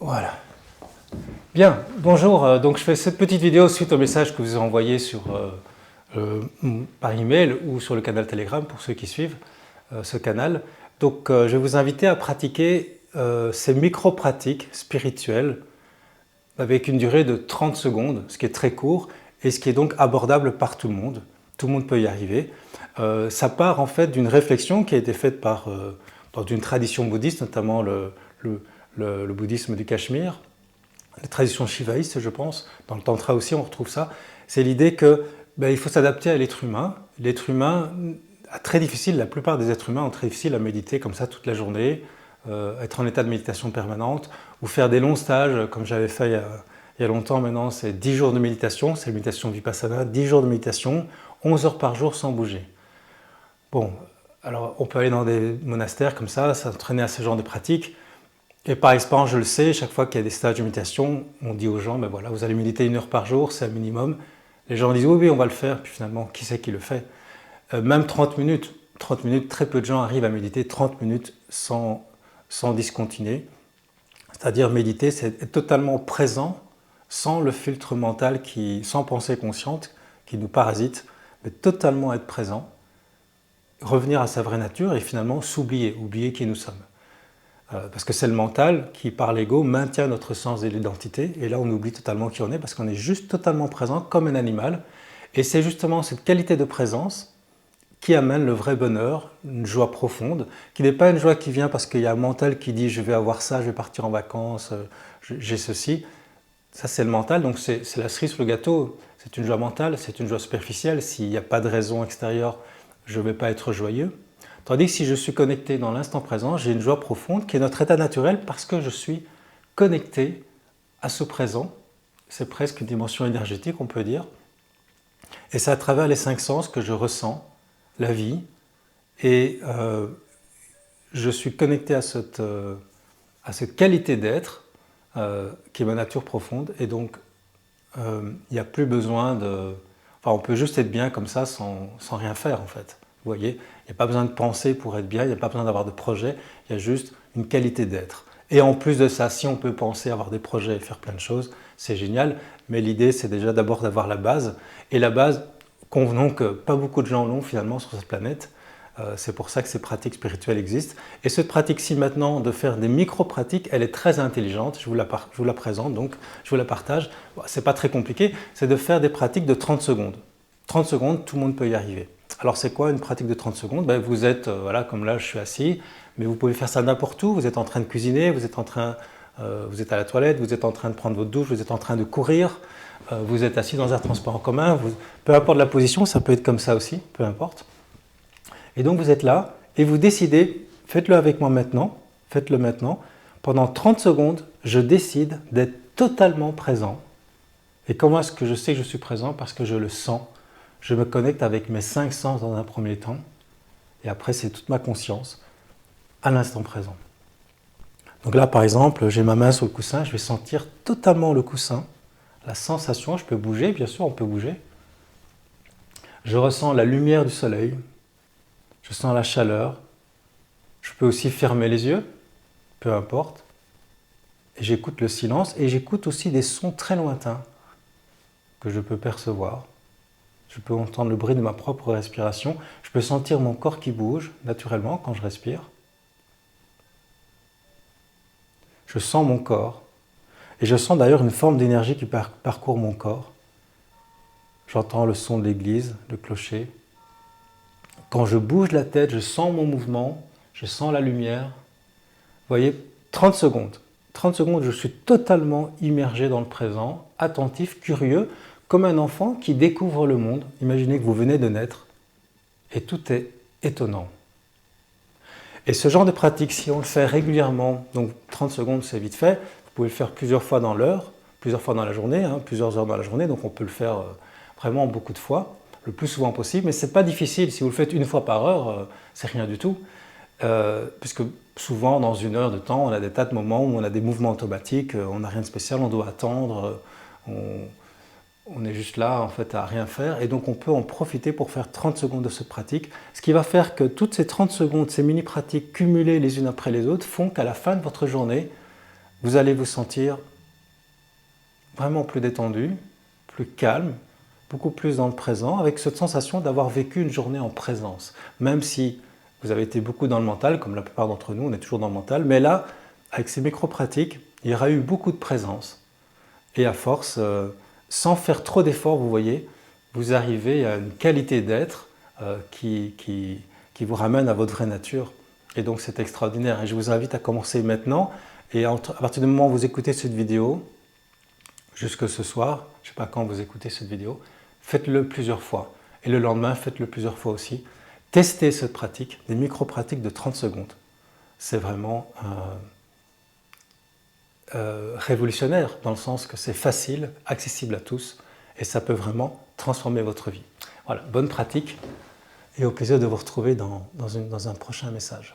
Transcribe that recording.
Voilà. Bien, bonjour. Donc je fais cette petite vidéo suite au message que vous avez envoyé par email ou sur le canal Telegram pour ceux qui suivent ce canal. Donc je vais vous inviter à pratiquer ces micro-pratiques spirituelles avec une durée de 30 secondes, ce qui est très court et ce qui est donc abordable par tout le monde. Tout le monde peut y arriver. Ça part en fait d'une réflexion qui a été faite dans une tradition bouddhiste, notamment le bouddhisme du Cachemire, les traditions shivaïstes, je pense, dans le tantra aussi on retrouve ça. C'est l'idée que il faut s'adapter à l'être humain. L'être humain a très difficile, la plupart des êtres humains ont très difficile à méditer comme ça toute la journée, être en état de méditation permanente, ou faire des longs stages, comme j'avais fait il y a longtemps maintenant, c'est 10 jours de méditation, c'est la méditation vipassana, 10 jours de méditation, 11 heures par jour sans bouger. Bon, alors on peut aller dans des monastères comme ça, s'entraîner à ce genre de pratiques. Et par expérience, je le sais, chaque fois qu'il y a des stages de méditation, on dit aux gens, voilà, vous allez méditer 1 heure par jour, c'est un minimum. Les gens disent, oui, on va le faire. Puis finalement, qui c'est qui le fait? Même 30 minutes, très peu de gens arrivent à méditer 30 minutes sans discontinuer. C'est-à-dire méditer, c'est être totalement présent, sans le filtre mental, sans pensée consciente, qui nous parasite, mais totalement être présent, revenir à sa vraie nature et finalement oublier qui nous sommes. Parce que c'est le mental qui, par l'ego, maintient notre sens de l'identité, et là on oublie totalement qui on est, parce qu'on est juste totalement présent comme un animal, et c'est justement cette qualité de présence qui amène le vrai bonheur, une joie profonde, qui n'est pas une joie qui vient parce qu'il y a un mental qui dit je vais avoir ça, je vais partir en vacances, j'ai ceci. Ça c'est le mental, donc c'est la cerise sur le gâteau, c'est une joie mentale, c'est une joie superficielle, s'il n'y a pas de raison extérieure, je ne vais pas être joyeux. Tandis que si je suis connecté dans l'instant présent, j'ai une joie profonde qui est notre état naturel parce que je suis connecté à ce présent. C'est presque une dimension énergétique, on peut dire. Et c'est à travers les 5 sens que je ressens la vie et je suis connecté à cette qualité d'être qui est ma nature profonde. Et donc, il n'y a plus besoin de... Enfin, on peut juste être bien comme ça sans rien faire en fait. Vous voyez, il n'y a pas besoin de penser pour être bien, il n'y a pas besoin d'avoir de projet, il y a juste une qualité d'être. Et en plus de ça, si on peut penser avoir des projets et faire plein de choses, c'est génial, mais l'idée c'est déjà d'abord d'avoir la base. Et la base, convenons que pas beaucoup de gens l'ont finalement sur cette planète, c'est pour ça que ces pratiques spirituelles existent. Et cette pratique-ci maintenant, de faire des micro-pratiques, elle est très intelligente, je vous la présente, donc je vous la partage. C'est pas très compliqué, c'est de faire des pratiques de 30 secondes. 30 secondes, tout le monde peut y arriver. Alors c'est quoi une pratique de 30 secondes? Vous êtes, voilà, comme là je suis assis, mais vous pouvez faire ça n'importe où, vous êtes en train de cuisiner, vous êtes à la toilette, vous êtes en train de prendre votre douche, vous êtes en train de courir, vous êtes assis dans un transport en commun, peu importe la position, ça peut être comme ça aussi, peu importe. Et donc vous êtes là et vous décidez, faites-le avec moi maintenant, faites-le maintenant, pendant 30 secondes, je décide d'être totalement présent. Et comment est-ce que je sais que je suis présent? Parce que je le sens. Je me connecte avec mes 5 sens dans un premier temps, et après c'est toute ma conscience à l'instant présent. Donc là par exemple, j'ai ma main sur le coussin, je vais sentir totalement le coussin, la sensation, je peux bouger, bien sûr on peut bouger. Je ressens la lumière du soleil, je sens la chaleur, je peux aussi fermer les yeux, peu importe, et j'écoute le silence, et j'écoute aussi des sons très lointains que je peux percevoir. Je peux entendre le bruit de ma propre respiration. Je peux sentir mon corps qui bouge naturellement quand je respire. Je sens mon corps. Et je sens d'ailleurs une forme d'énergie qui parcourt mon corps. J'entends le son de l'église, le clocher. Quand je bouge la tête, je sens mon mouvement, je sens la lumière. Vous voyez, 30 secondes. 30 secondes, je suis totalement immergé dans le présent, attentif, curieux, comme un enfant qui découvre le monde. Imaginez que vous venez de naître et tout est étonnant. Et ce genre de pratique, si on le fait régulièrement, donc 30 secondes c'est vite fait, vous pouvez le faire plusieurs fois dans l'heure, plusieurs fois dans la journée, plusieurs heures dans la journée, donc on peut le faire vraiment beaucoup de fois, le plus souvent possible, mais ce n'est pas difficile, si vous le faites 1 fois par heure, c'est rien du tout, puisque souvent dans 1 heure de temps, on a des tas de moments où on a des mouvements automatiques, on n'a rien de spécial, on doit attendre, on est juste là en fait à rien faire, et donc on peut en profiter pour faire 30 secondes de cette pratique, ce qui va faire que toutes ces 30 secondes, ces mini-pratiques cumulées les unes après les autres, font qu'à la fin de votre journée, vous allez vous sentir vraiment plus détendu, plus calme, beaucoup plus dans le présent, avec cette sensation d'avoir vécu une journée en présence. Même si vous avez été beaucoup dans le mental, comme la plupart d'entre nous, on est toujours dans le mental, mais là, avec ces micro-pratiques, il y aura eu beaucoup de présence. Et à force, sans faire trop d'efforts, vous voyez, vous arrivez à une qualité d'être qui vous ramène à votre vraie nature. Et donc c'est extraordinaire. Et je vous invite à commencer maintenant. Et à partir du moment où vous écoutez cette vidéo, jusque ce soir, je ne sais pas quand vous écoutez cette vidéo, faites-le plusieurs fois. Et le lendemain, faites-le plusieurs fois aussi. Testez cette pratique, des micro-pratiques de 30 secondes. C'est vraiment révolutionnaire, dans le sens que c'est facile, accessible à tous, et ça peut vraiment transformer votre vie. Voilà, bonne pratique, et au plaisir de vous retrouver dans un prochain message.